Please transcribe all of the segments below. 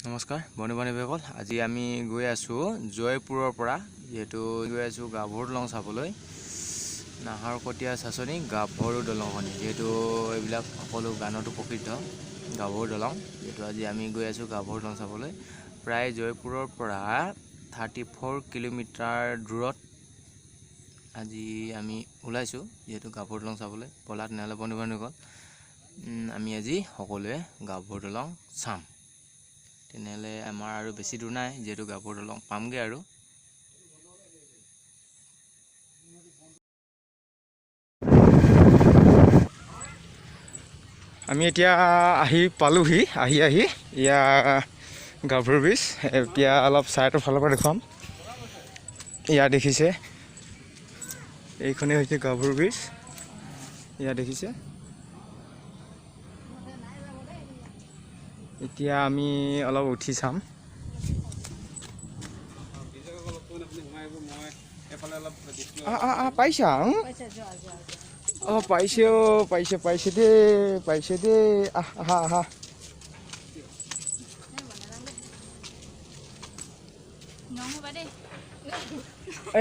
নমস্কাৰ বন্ধু-বান্ধৱীসকল, আজি আমি গৈ আছোঁ জয়পুৰৰ পৰা, যেহেতু গৈ আছোঁ গাভৰু দলং চাবলৈ। নাহৰকটীয়া চাচনি গাভৰু দলংখনি, যিহেতু এইবিলাক সকলো গানতো প্ৰসিদ্ধ গাভৰু দলং। যিহেতু আজি আমি গৈ আছোঁ গাভৰু দলং চাবলৈ। প্ৰায় জয়পুৰৰ পৰা 34 কিলোমিটাৰ দূৰত আজি আমি ওলাইছোঁ, যিহেতু গাভৰু দলং চাবলৈ। ব'লা তেনেহ'লে বন্ধু-বান্ধৱীসকল, আমি আজি সকলোৱে গাভৰু দলং চাম। তেনেহ'লে আমাৰ আৰু বেছি দূৰ নাই, যিহেতু গাভৰু দলং পামগৈ আৰু। আমি এতিয়া পালোহি ইয়া গাভৰু ব্ৰিজ। এতিয়া অলপ ছাইডৰ ফালৰ পৰা দেখুৱাম। ইয়া দেখিছে, এইখনেই হৈছে গাভৰু ব্ৰিজ। ইয়া দেখিছে। এতিয়া আমি অলপ উঠি চাম। পাইছা? পাইছে দেই। আহা।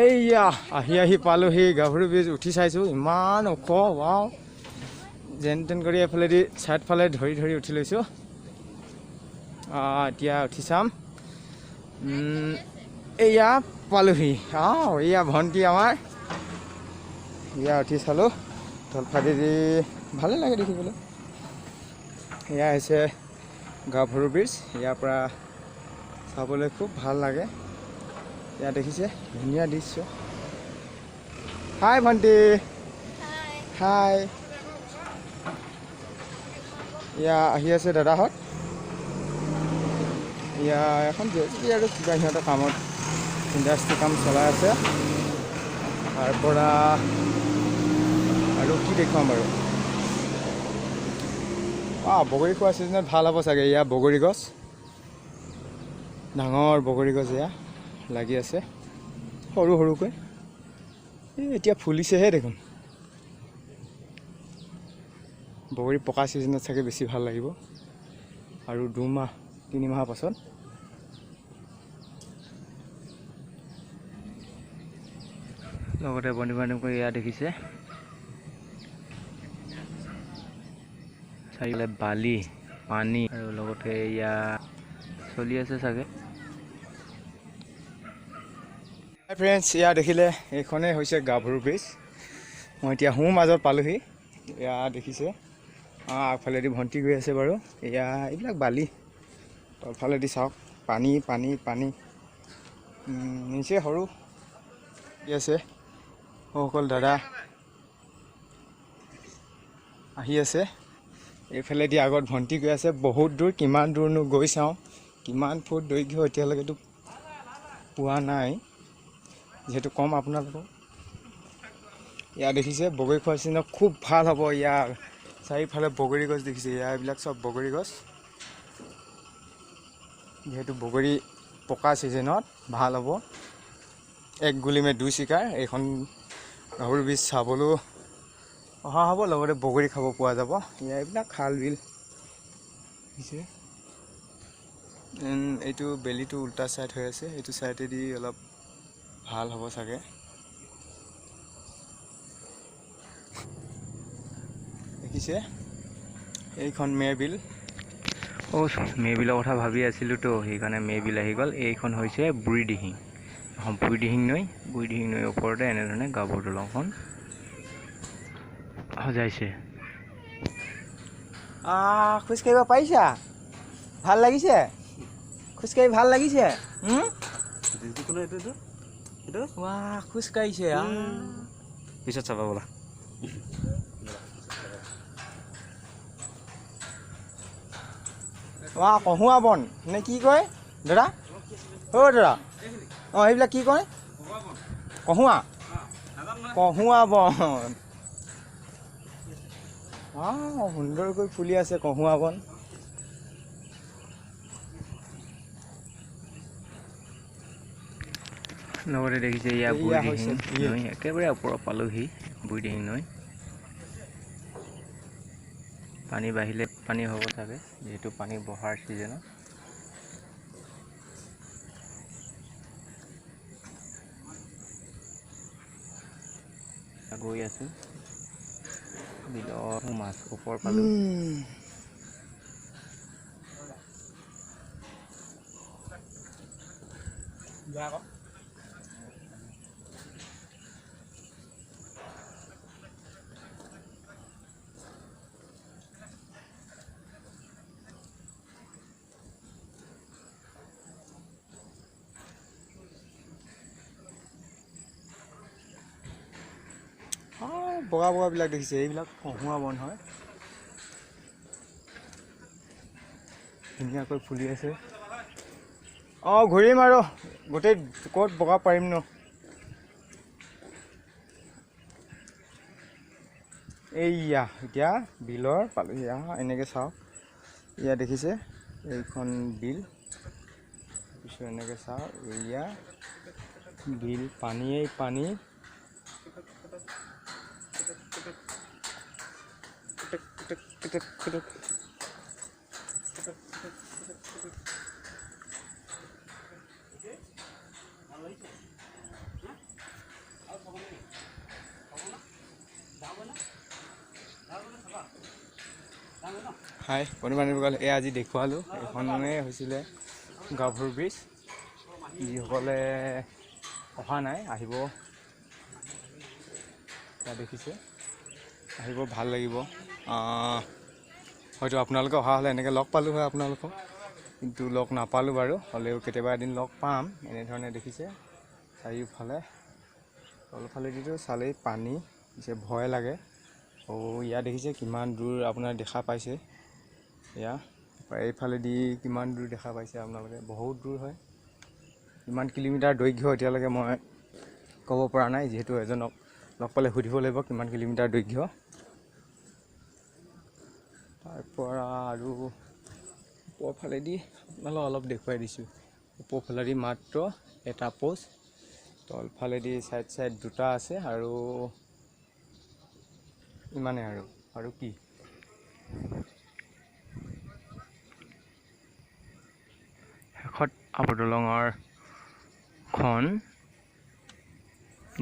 এইয়া আহি পালোহি গাভৰু ব্ৰিজ। উঠি চাইছোঁ, ইমান ওখ। ৱাও, যেন তেন কৰি এফালেদি ছাইড ফালে ধৰি উঠি লৈছোঁ। এতিয়া উঠি চাম। এয়া পালোহি। এয়া ভণ্টি আমাৰ। এয়া উঠি চালোঁ, তলফালেদি ভালে লাগে দেখিবলৈ। এয়া হৈছে গাভৰু ব্ৰিজ। ইয়াৰ পৰা চাবলৈ খুব ভাল লাগে। এয়া দেখিছে, ধুনীয়া দৃশ্য। হাই ভণ্টি। হাই। এয়া আহি আছে দাদাহঁত। এয়া এখন জেচিবি আৰু কিবা সিহঁতৰ কামত ইণ্ডাষ্ট্ৰি কাম চলাই আছে। তাৰ পৰা আৰু কি দেখুৱাম বাৰু। বগৰী খোৱা ছিজনত ভাল হ'ব চাগে। এয়া বগৰী গছ, ডাঙৰ বগৰী গছ এয়া লাগি আছে সৰুকৈ। এতিয়া ফুলিছেহে দেখোন। বগৰী পকা ছিজনত চাগে বেছি ভাল লাগিব, আৰু 2-3 মাহৰ পাছত। লগতে বন্ধু-বান্ধৱ এয়া দেখিছে, চাৰিওফালে বালি, পানী, আৰু লগতে এয়া চলি আছে চাগে। ফ্ৰেণ্ডছ, এয়া দেখিলে, এইখনেই হৈছে গাভৰু ব্ৰিজ। মই এতিয়া মাজত পালোহি। এয়া দেখিছে, আগফালেদি ভণ্টি গৈ আছে বাৰু। এয়া এইবিলাক বালি, তলফালেদি চাওক, পানী। নিচে সৰু আছে। সকল দাদা আহি আছে। এইফালেদি আগত ভণ্টি গৈ আছে বহুত দূৰ। কিমান দূৰনো গৈ চাওঁ, কিমান ফুট দৈৰ্ঘ্য এতিয়ালৈকেতো পোৱা নাই, যিহেতু কম আপোনালোকক। ইয়াৰ দেখিছে, বগৰী খোৱা চিজনত খুব ভাল হ'ব। ইয়াৰ চাৰিওফালে বগৰী গছ দেখিছে। এইবিলাক চব বগৰী গছ, যিহেতু বগৰী পকা ছিজনত ভাল হ'ব। এক গুলি মে দুই চিকাৰ। এইখন গাভৰু ব্ৰিজ চাবলৈও অহা হ'ব, লগতে বগৰী খাব পোৱা যাব। এইবিলাক খাল বিল হৈছে। এইটো বেলিটো উল্টা চাইড হৈ আছে, এইটো চাইডেদি অলপ ভাল হ'ব চাগে। দেখিছে, এইখন মেবিল। মেবিলৰ কথা ভাবি আছিলোঁতো, সেইকাৰণে মেবিল আহি গ'ল। এইখন হৈছে বুঢ়ীদিহিং। বুঢ়ীদিহিং নৈৰ ওপৰতে এনেধৰণে গাভৰু দলংখন সজাইছে। খোজকাঢ়িব পাৰিছা? ভাল লাগিছে? খোজকাঢ়ি ভাল লাগিছে? খোজকাঢ়িছে। পিছত চাবা ব'লা। কহুৱা বন নে কি কয় দাদা? দাদা, সেইবিলাক কি কয়? কহুৱা বন। সুন্দৰকৈ ফুলি আছে কহুৱা বন। লগতে দেখিছে, এয়া বুঢ়ীদিহিং নৈ। একেবাৰে ওপৰত পালোহি বুঢ়ীদিহিং নৈ। পানী বাঢ়িলে পানী হ'ব চাগে, যিহেতু পানী বহাৰ ছিজনত। গৈ আছোঁ বিলৰ মাছ ওপৰ পালোঁ। বগা বগাবিলাক দেখিছে, এইবিলাক কহুৱা বন হয়, ধুনীয়াকৈ ফুলি আছে। ঘূৰিম আৰু গোটেই ক'ত বগা পাৰিম ন। এইয়া এতিয়া বিলৰ পালোহি। এনেকৈ চাওক, এয়া দেখিছে এইখন বিল, তাৰপিছত এনেকৈ চাওক এয়া বিল, পানীয়েই পানী। হাই বন্ধু-বান্ধৱীসকল, এয়া আজি দেখুৱালোঁ, এইখনে হৈছিলে গাভৰু ব্ৰিজ। যিসকলে অহা নাই আহিব, দেখিছে আহিব, ভাল লাগিব। হয়তো আপোনালোকে অহা হ'লে এনেকৈ লগ পালোঁ হয় আপোনালোকক, কিন্তু লগ নাপালোঁ বাৰু। হ'লেও কেতিয়াবা এদিন লগ পাম। এনেধৰণে দেখিছে চাৰিওফালে, তলফালেদিতো চালেই পানী, পিছে ভয় লাগে। ইয়াত দেখিছে কিমান দূৰ আপোনাৰ দেখা পাইছে, এয়া এইফালেদি কিমান দূৰ দেখা পাইছে আপোনালোকে, বহুত দূৰ হয়। কিমান কিলোমিটাৰ দৈৰ্ঘ্য এতিয়ালৈকে মই ক'ব পৰা নাই, যিহেতু এজনক লগ পালে সুধিব লাগিব কিমান কিলোমিটাৰ দৈৰ্ঘ্য। তাৰপৰা আৰু ওপৰফালেদি আপোনালোকক অলপ দেখুৱাই দিছোঁ। ওপৰফালেদি মাত্ৰ এটা পোষ্ট, তলফালেদি চাইড দুটা আছে, আৰু ইমানে আৰু কি। শেষত আপৰ দলঙৰ খন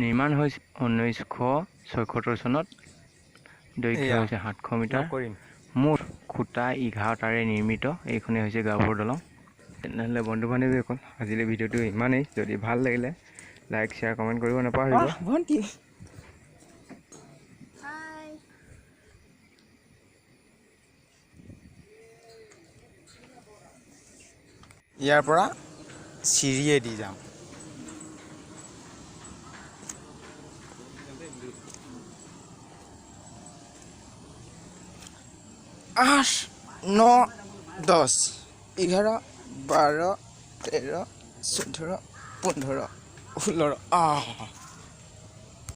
নিৰ্মাণ হৈছে 1976 চনত। দৈৰ্ঘ্য হৈছে 700 মিটাৰ। মুঠ খুঁটা 11টাৰে নিৰ্মিত। এইখনেই হৈছে গাভৰু দলং। তেনেহ'লে বন্ধু-বান্ধৱীসকল, আজিলৈ ভিডিঅ'টো ইমানেই। যদি ভাল লাগিলে লাইক, শ্বেয়াৰ, কমেণ্ট কৰিব নাপাহৰিব। ইয়াৰ পৰা চিৰিয়ে দি যাম। 8, 9, 10, 11, 12, 13, 14, 15, 16।